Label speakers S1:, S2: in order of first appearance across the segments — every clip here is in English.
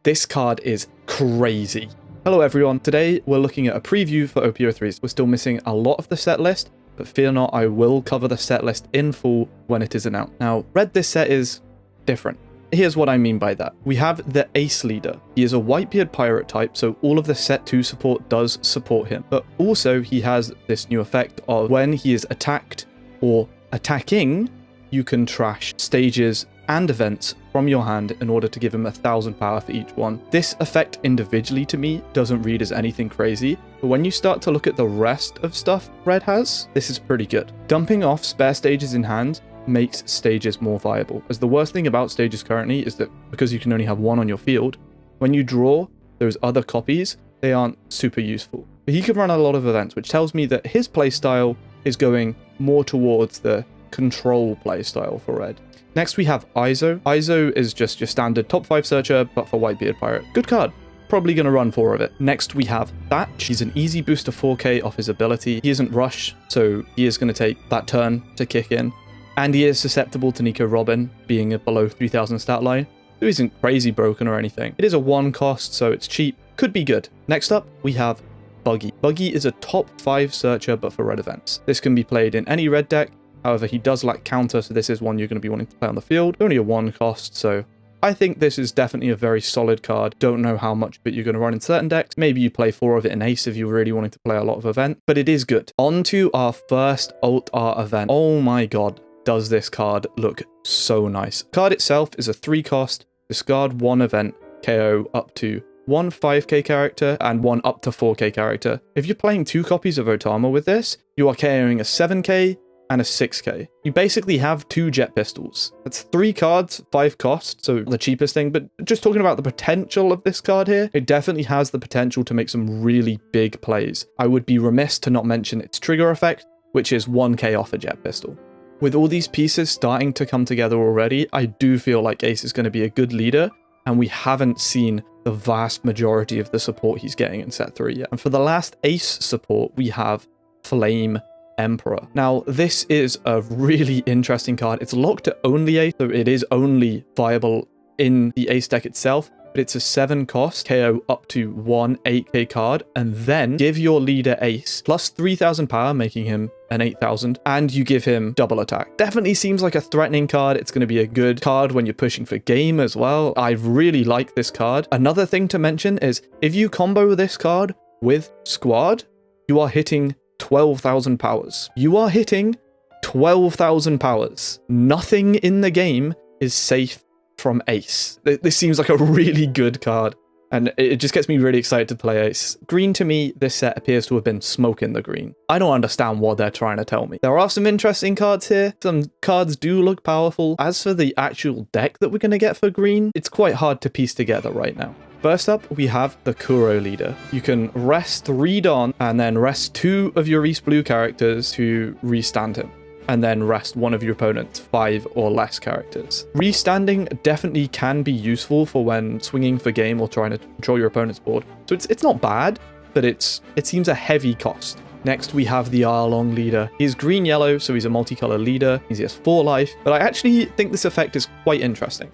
S1: This card is crazy. Hello everyone, today we're looking at a preview for OP03s. We're still missing a lot of the set list, but fear not, I will cover the set list in full when it is announced. Now, Red, this set is different. Here's what I mean by that. We have the Ace Leader. He is a Whitebeard pirate type, so all of the set 2 support does support him. But also he has this new effect of when he is attacked or attacking, you can trash stages and events from your hand in order to give him 1,000 power for each one. This effect individually to me doesn't read as anything crazy, but when you start to look at the rest of stuff Red has, this is pretty good. Dumping off spare stages in hand makes stages more viable, as the worst thing about stages currently is that because you can only have one on your field, when you draw those other copies, they aren't super useful. But he can run a lot of events, which tells me that his playstyle is going more towards the control playstyle for Red. Next we have Izo. Izo is just your standard top 5 searcher, but for Whitebeard pirate. Good card. Probably going to run 4 of it. Next we have Thatch. He's an easy boost to 4k off his ability. He isn't rush, so he is going to take that turn to kick in. And he is susceptible to Nico Robin, being a below 3000 stat line. So he isn't crazy broken or anything. It is a 1 cost, so it's cheap. Could be good. Next up, we have Buggy. Buggy is a top 5 searcher, but for Red events. This can be played in any Red deck. However, he does lack counter, so this is one you're going to be wanting to play on the field. Only a 1 cost, so I think this is definitely a very solid card. Don't know how much but you're going to run in certain decks. Maybe you play 4 of it in Ace if you're really wanting to play a lot of event, but it is good. On to our first Alt Art event. Oh my god, does this card look so nice. The card itself is a 3 cost, discard 1 event, KO up to 1 5k character and 1 up to 4k character. If you're playing 2 copies of Otama with this, you are KOing a 7k and a 6k. You basically have 2 jet pistols. That's 3 cards, 5 cost, so the cheapest thing, but just talking about the potential of this card here, it definitely has the potential to make some really big plays. I would be remiss to not mention its trigger effect, which is 1k off a jet pistol. With all these pieces starting to come together already, I do feel like Ace is going to be a good leader, and we haven't seen the vast majority of the support he's getting in set 3 yet. And for the last Ace support, we have Flame Emperor. Now, this is a really interesting card. It's locked to only Ace, so it is only viable in the Ace deck itself, but it's a 7 cost, KO up to 1 8k card, and then give your leader Ace plus 3000 power, making him an 8000, and you give him double attack. Definitely seems like a threatening card. It's going to be a good card when you're pushing for game as well. I really like this card. Another thing to mention is if you combo this card with Squad, you are hitting 12,000 powers. You are hitting 12,000 powers. Nothing in the game is safe from Ace. This seems like a really good card, and it just gets me really excited to play Ace. Green, to me, this set appears to have been smoke in the green. I don't understand what they're trying to tell me. There are some interesting cards here. Some cards do look powerful. As for the actual deck that we're going to get for green, it's quite hard to piece together right now. First up, we have the Kuro Leader. You can rest 3 Don and then rest 2 of your East Blue characters to restand him, and then rest 1 of your opponent's 5 or less characters. Restanding definitely can be useful for when swinging for game or trying to control your opponent's board. So it's not bad, but it seems a heavy cost. Next, we have the Arlong Leader. He's green-yellow, so he's a multicolor leader. He has 4 life, but I actually think this effect is quite interesting.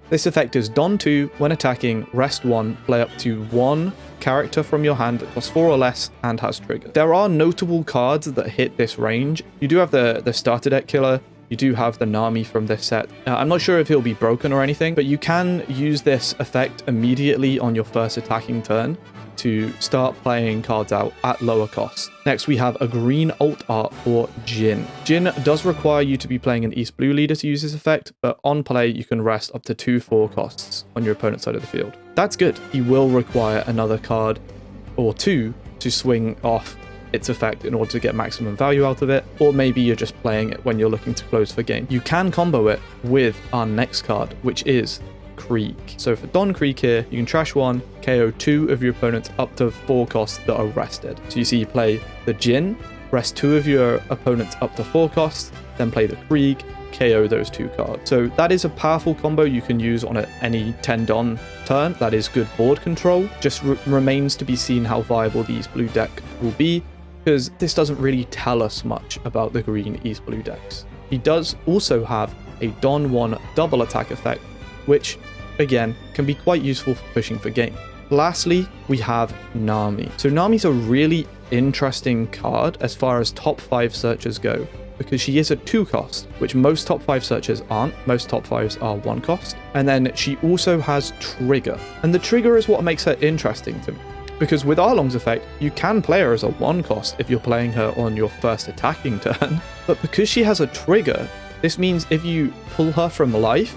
S1: This effect is Don 2, when attacking, rest 1, play up to 1 character from your hand that costs 4 or less and has trigger. There are notable cards that hit this range. You do have the starter deck killer. You do have the Nami from this set. I'm not sure if he'll be broken or anything, but you can use this effect immediately on your first attacking turn to start playing cards out at lower costs. Next, we have a green alt art for Jin. Jin does require you to be playing an East Blue leader to use this effect, but on play, you can rest up to 2 4 costs on your opponent's side of the field. That's good. He will require another card or 2 to swing off its effect in order to get maximum value out of it, or maybe you're just playing it when you're looking to close for game. You can combo it with our next card, which is Krieg. So for Don Krieg here, you can trash 1, KO 2 of your opponents up to 4 costs that are rested. So you see you play the Jin, rest 2 of your opponents up to 4 costs, then play the Krieg, KO those 2 cards. So that is a powerful combo you can use on any 10 Don turn. That is good board control. Just remains to be seen how viable the East Blue deck will be, because this doesn't really tell us much about the green East Blue decks. He does also have a Don 1 double attack effect, which again, can be quite useful for pushing for game. Lastly, we have Nami. So Nami's a really interesting card as far as top 5 searchers go, because she is a 2 cost, which most top 5 searchers aren't. Most top 5s are 1 cost. And then she also has Trigger. And the Trigger is what makes her interesting to me, because with Arlong's effect, you can play her as a 1 cost if you're playing her on your first attacking turn. But because she has a Trigger, this means if you pull her from life,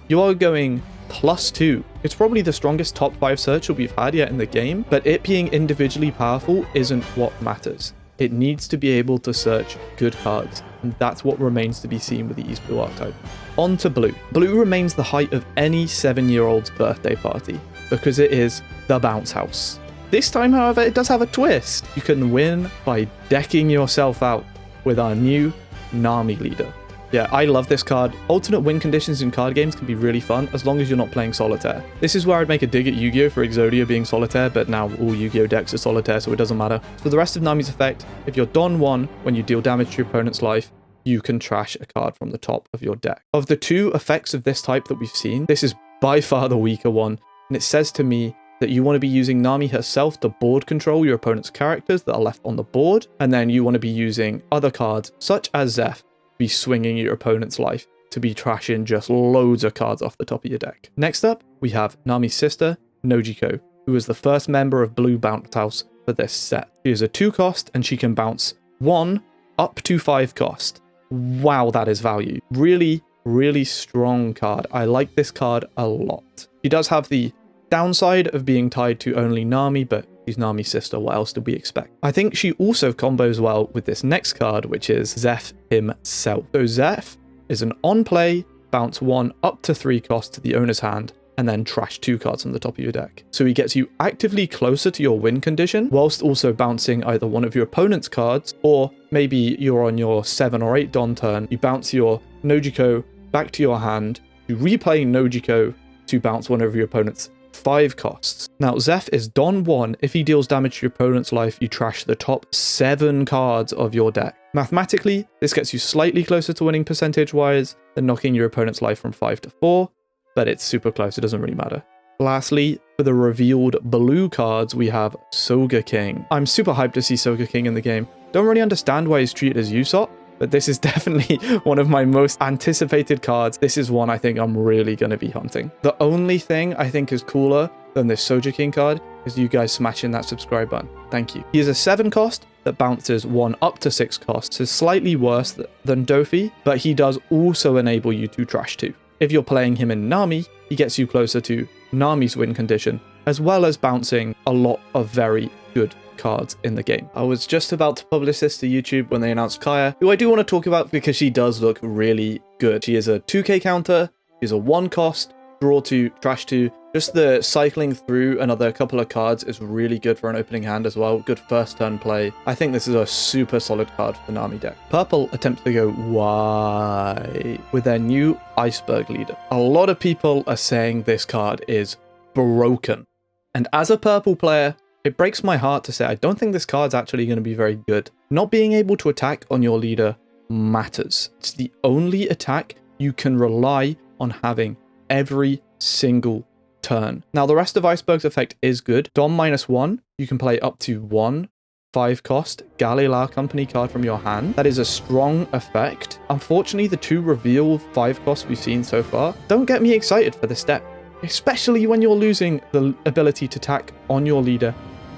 S1: you are going +2. It's probably the strongest top 5 searcher we've had yet in the game, but it being individually powerful isn't what matters. It needs to be able to search good cards, and that's what remains to be seen with the East Blue archetype. On to Blue. Blue remains the height of any 7-year-old's birthday party, because it is the bounce house. This time, however, it does have a twist. You can win by decking yourself out with our new Nami Leader. Yeah, I love this card. Alternate win conditions in card games can be really fun, as long as you're not playing Solitaire. This is where I'd make a dig at Yu-Gi-Oh! For Exodia being Solitaire, but now all Yu-Gi-Oh! Decks are Solitaire, so it doesn't matter. For the rest of Nami's effect, if you're Don 1 when you deal damage to your opponent's life, you can trash a card from the top of your deck. Of the 2 effects of this type that we've seen, this is by far the weaker one, and it says to me that you want to be using Nami herself to board control your opponent's characters that are left on the board, and then you want to be using other cards, such as Zeph, be swinging your opponent's life to be trashing just loads of cards off the top of your deck. Next up, we have Nami's sister, Nojiko, who is the first member of Blue Bounce House for this set. She is a 2 cost, and she can bounce 1 up to 5 cost. Wow, that is value. Really, really strong card. I like this card a lot. She does have the downside of being tied to only Nami, but she's Nami's sister, what else did we expect? I think she also combos well with this next card, which is Zeph himself. So Zeph is an on-play, bounce 1 up to 3 cost to the owner's hand, and then trash 2 cards from the top of your deck. So he gets you actively closer to your win condition, whilst also bouncing either one of your opponent's cards, or maybe you're on your 7 or 8 Don turn, you bounce your Nojiko back to your hand, you replay Nojiko to bounce one of your opponent's 5 costs. Now, Zeph is Don 1. If he deals damage to your opponent's life, you trash the top 7 cards of your deck. Mathematically, this gets you slightly closer to winning percentage-wise than knocking your opponent's life from 5 to 4, but it's super close, it doesn't really matter. Lastly, for the revealed blue cards, we have Soga King. I'm super hyped to see Soga King in the game. Don't really understand why he's treated as Usopp, but this is definitely one of my most anticipated cards. This is one I think I'm really going to be hunting. The only thing I think is cooler than this Soja King card is you guys smashing that subscribe button. Thank you. He is a 7 cost that bounces 1 up to 6 costs. So slightly worse than Dofi, but he does also enable you to trash 2. If you're playing him in Nami, he gets you closer to Nami's win condition, as well as bouncing a lot of very good cards in the game. I was just about to publish this to YouTube when they announced Kaya, who I do want to talk about because she does look really good. She is a 2k counter, she's a 1 cost, draw 2, trash 2. Just the cycling through another couple of cards is really good for an opening hand as well. Good first turn play. I think this is a super solid card for the Nami deck. Purple attempts to go white with their new Iceburg leader. A lot of people are saying this card is broken. And as a purple player, it breaks my heart to say I don't think this card's actually going to be very good. Not being able to attack on your leader matters. It's the only attack you can rely on having every single turn. Now, the rest of Iceberg's effect is good. Dom -1, you can play up to 1 5 cost Galileo Company card from your hand. That is a strong effect. Unfortunately, the 2 reveal 5 costs we've seen so far don't get me excited for this deck, especially when you're losing the ability to attack on your leader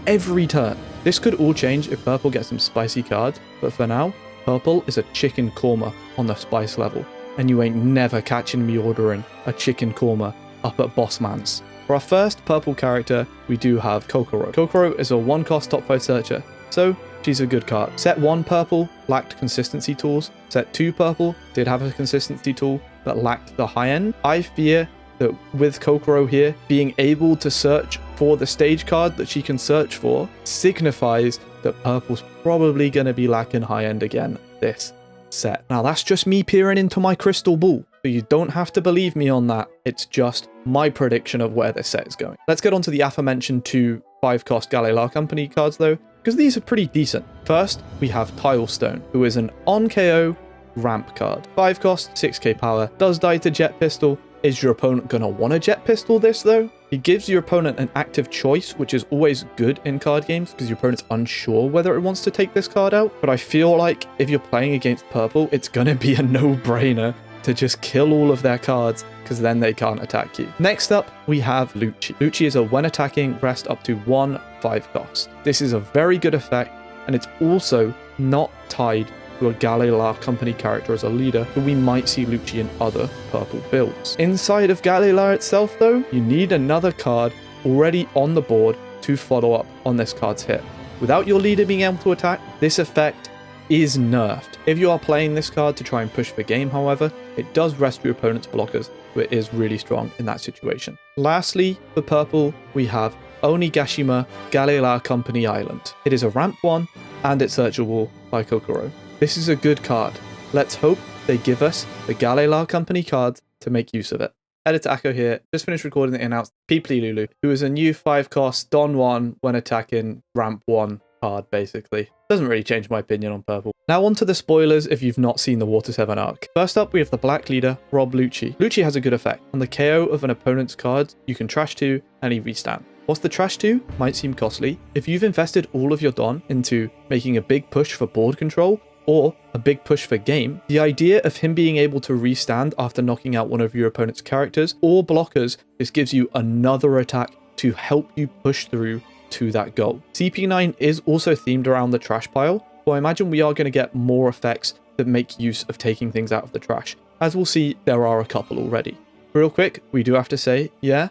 S1: every turn. This could all change if purple gets some spicy cards, but for now, purple is a chicken korma on the spice level, and you ain't never catching me ordering a chicken korma up at Bossman's. For our first purple character, we do have Kokoro. Kokoro is a 1 cost top 5 searcher, so she's a good card. Set 1 purple lacked consistency tools. Set 2 purple did have a consistency tool, but lacked the high end. I fear that with Kokoro here, being able to search for the stage card that she can search for signifies that purple's probably going to be lacking high end again this set. Now, that's just me peering into my crystal ball, so you don't have to believe me on that. It's just my prediction of where this set is going. Let's get on to the aforementioned 2 5 cost Galileo Company cards though, because these are pretty decent. First, we have Tilestone, who is an on KO ramp card. 5 cost, 6k power, does die to Jet Pistol. Is your opponent going to want to jet pistol this though? It gives your opponent an active choice, which is always good in card games because your opponent's unsure whether it wants to take this card out. But I feel like if you're playing against purple, it's going to be a no-brainer to just kill all of their cards because then they can't attack you. Next up, we have Lucci. Lucci is a when attacking, rest up to 1/5 cost. This is a very good effect, and it's also not tied to a Galila company character as a leader, but we might see Lucci in other purple builds. Inside of Galila itself though, you need another card already on the board to follow up on this card's hit. Without your leader being able to attack, this effect is nerfed. If you are playing this card to try and push the game, however, it does rest your opponent's blockers, so it is really strong in that situation. Lastly, for purple, we have Onigashima Galila Company Island. It is a ramp 1 and it's searchable by Kokoro. This is a good card. Let's hope they give us the Galila Company cards to make use of it. Editor Akko here, just finished recording the announced Peeply Lulu, who is a new 5-cost Don 1 when attacking ramp 1 card, basically. Doesn't really change my opinion on purple. Now on to the spoilers if you've not seen the Water 7 arc. First up, we have the black leader, Rob Lucci. Lucci has a good effect. On the KO of an opponent's cards, you can trash 2 and he restand. Whilst the trash 2 might seem costly, if you've invested all of your Don into making a big push for board control, or a big push for game, the idea of him being able to restand after knocking out one of your opponent's characters or blockers just gives you another attack to help you push through to that goal. CP9 is also themed around the trash pile, so I imagine we are going to get more effects that make use of taking things out of the trash. As we'll see, there are a couple already. Real quick, we do have to say, yeah,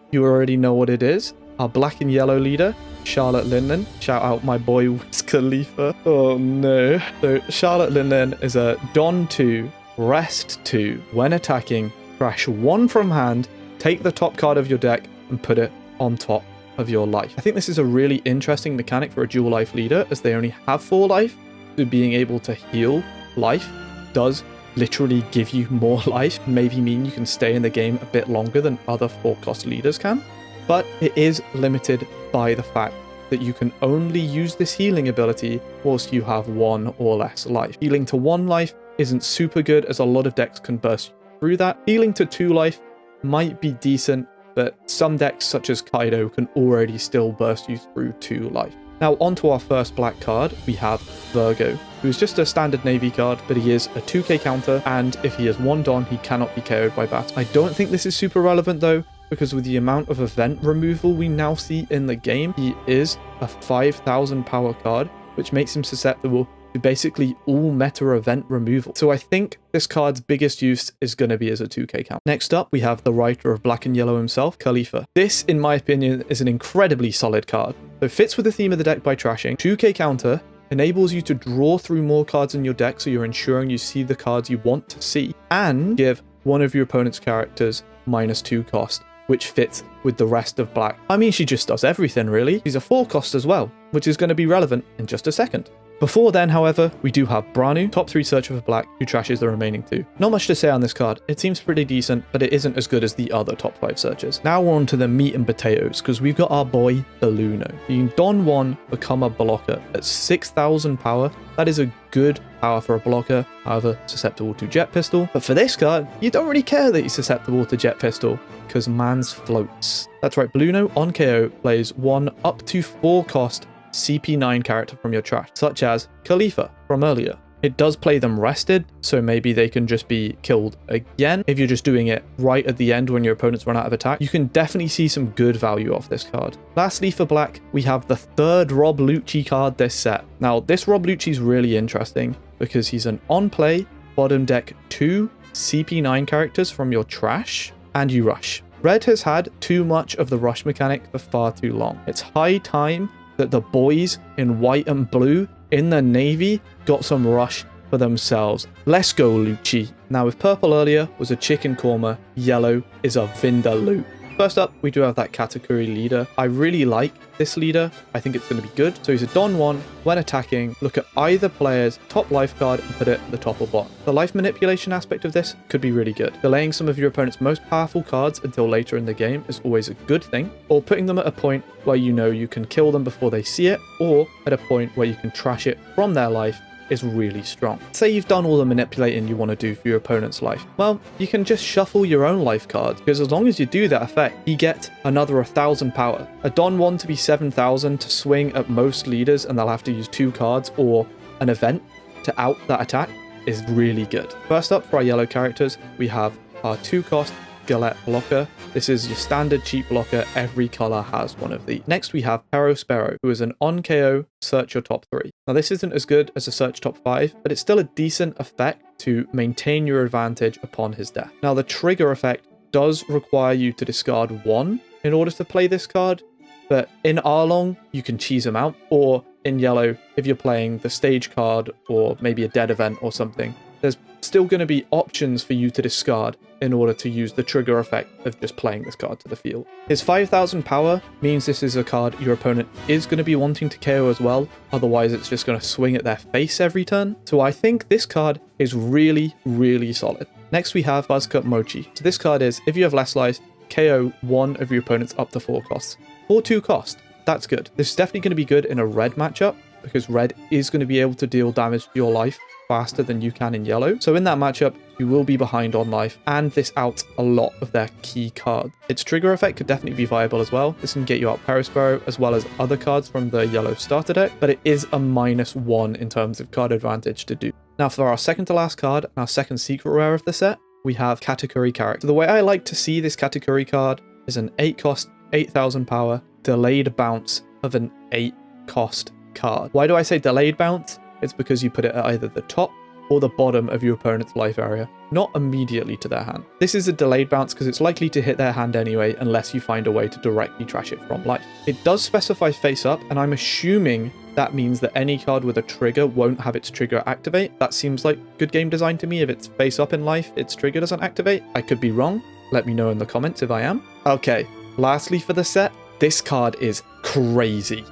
S1: you already know what it is. Our black and yellow leader, Charlotte Linlin. Shout out my boy Wiz Khalifa. Oh no. So Charlotte Linlin is a Don 2, rest 2. When attacking, trash 1 from hand, take the top card of your deck and put it on top of your life. I think this is a really interesting mechanic for a dual life leader as they only have 4 life. So being able to heal life does literally give you more life, maybe mean you can stay in the game a bit longer than other 4-cost leaders can. But it is limited by the fact that you can only use this healing ability whilst you have 1 or less life. Healing to 1 life isn't super good as a lot of decks can burst through that. Healing to 2 life might be decent, but some decks such as Kaido can already still burst you through 2 life. Now onto our first black card, we have Virgo, who's just a standard Navy card, but he is a 2k counter, and if he has 1 Don, he cannot be KO'd by battle. I don't think this is super relevant though, because with the amount of event removal we now see in the game, he is a 5,000 power card, which makes him susceptible to basically all meta event removal. So I think this card's biggest use is going to be as a 2k count. Next up, we have the writer of Black and Yellow himself, Khalifa. This, in my opinion, is an incredibly solid card. So it fits with the theme of the deck by trashing. 2k counter enables you to draw through more cards in your deck, so you're ensuring you see the cards you want to see, and give one of your opponent's characters -2 cost, which fits with the rest of black. I mean, she just does everything really. She's a 4 cost as well, which is going to be relevant in just a second. Before then, however, we do have Branu, top 3 searcher for black, who trashes the remaining 2. Not much to say on this card. It seems pretty decent, but it isn't as good as the other top 5 searchers. Now we're on to the meat and potatoes, because we've got our boy, Beluno. You can Don 1, become a blocker at 6,000 power. That is a good power for a blocker, however, susceptible to jet pistol. But for this card, you don't really care that he's susceptible to jet pistol, because man's floats. That's right, Beluno on KO plays 1 up to 4 cost CP9 character from your trash, such as Khalifa from earlier. It does play them rested, so maybe they can just be killed again. If you're just doing it right at the end when your opponents run out of attack, you can definitely see some good value off this card. Lastly, for black, we have the 3rd Rob Lucci card this set. Now, this Rob Lucci is really interesting because he's an on-play, bottom deck 2 CP9 characters from your trash, and you rush. Red has had too much of the rush mechanic for far too long. It's high time that the boys in white and blue in the Navy got some rush for themselves. Let's go, Lucci. Now, if purple earlier was a chicken korma, yellow is a vindaloo. First up, we do have that Katakuri leader. I really like this leader. I think it's going to be good. So he's a Don 1. When attacking, look at either player's top life card and put it at the top or bottom. The life manipulation aspect of this could be really good. Delaying some of your opponent's most powerful cards until later in the game is always a good thing, or putting them at a point where you know you can kill them before they see it, or at a point where you can trash it from their life is really strong. Say you've done all the manipulating you want to do for your opponent's life. Well, you can just shuffle your own life cards, because as long as you do that effect, you get another 1,000 power. A Don 1 to be 7,000 to swing at most leaders, and they'll have to use 2 cards or an event to out that attack is really good. First up, for our yellow characters, we have our 2-cost Galette blocker. This is your standard cheap blocker. Every color has one of these. Next, we have Sparrow, who is an on KO search your top 3. Now, this isn't as good as a search top 5, but it's still a decent effect to maintain your advantage upon his death. Now, the trigger effect does require you to discard 1 in order to play this card, but in Arlong, you can cheese him out, or in yellow, if you're playing the stage card or maybe a dead event or something, there's still going to be options for you to discard in order to use the trigger effect of just playing this card to the field. His 5,000 power means this is a card your opponent is going to be wanting to KO as well, otherwise it's just going to swing at their face every turn. So I think this card is really, really solid. Next we have Buzzcut Mochi. So this card is, if you have less life, KO one of your opponent's up to 4 costs. For 2 cost, that's good. This is definitely going to be good in a red matchup, because red is going to be able to deal damage to your life faster than you can in yellow. So in that matchup, you will be behind on life, and this outs a lot of their key cards. Its trigger effect could definitely be viable as well. This can get you out Sparrow as well as other cards from the yellow starter deck, but it is a -1 in terms of card advantage to do. Now for our second to last card, our second secret rare of the set, we have Katakuri Character. The way I like to see this Katakuri card is an 8-cost, 8,000 power, delayed bounce of an 8-cost card. Why do I say delayed bounce? It's because you put it at either the top or the bottom of your opponent's life area, not immediately to their hand. This is a delayed bounce because it's likely to hit their hand anyway unless you find a way to directly trash it from life. It does specify face up, and I'm assuming that means that any card with a trigger won't have its trigger activate. That seems like good game design to me. If it's face up in life, its trigger doesn't activate. I could be wrong. Let me know in the comments if I am. Okay, lastly for the set, this card is crazy.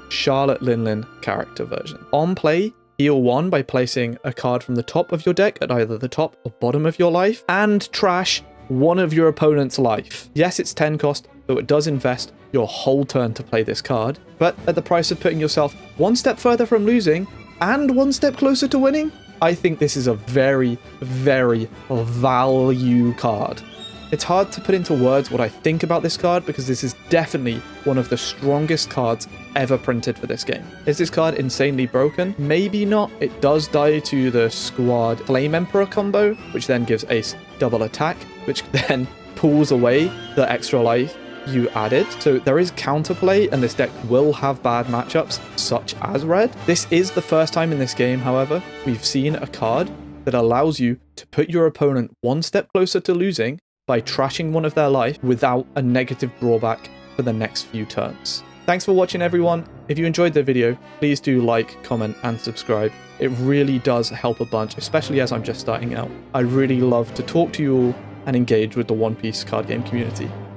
S1: Charlotte Linlin character version. On play, heal 1 by placing a card from the top of your deck at either the top or bottom of your life, and trash one of your opponent's life. Yes, it's 10 cost, though it does invest your whole turn to play this card, but at the price of putting yourself 1 step further from losing and 1 step closer to winning, I think this is a very, very value card. It's hard to put into words what I think about this card, because this is definitely one of the strongest cards ever printed for this game. Is this card insanely broken? Maybe not. It does die to the squad Flame Emperor combo, which then gives Ace double attack, which then pulls away the extra life you added. So there is counterplay, and this deck will have bad matchups, such as red. This is the first time in this game, however, we've seen a card that allows you to put your opponent 1 step closer to losing by trashing one of their life without a negative drawback for the next few turns. Thanks for watching, everyone. If you enjoyed the video, please do like, comment, and subscribe. It really does help a bunch, especially as I'm just starting out. I'd really love to talk to you all and engage with the One Piece card game community.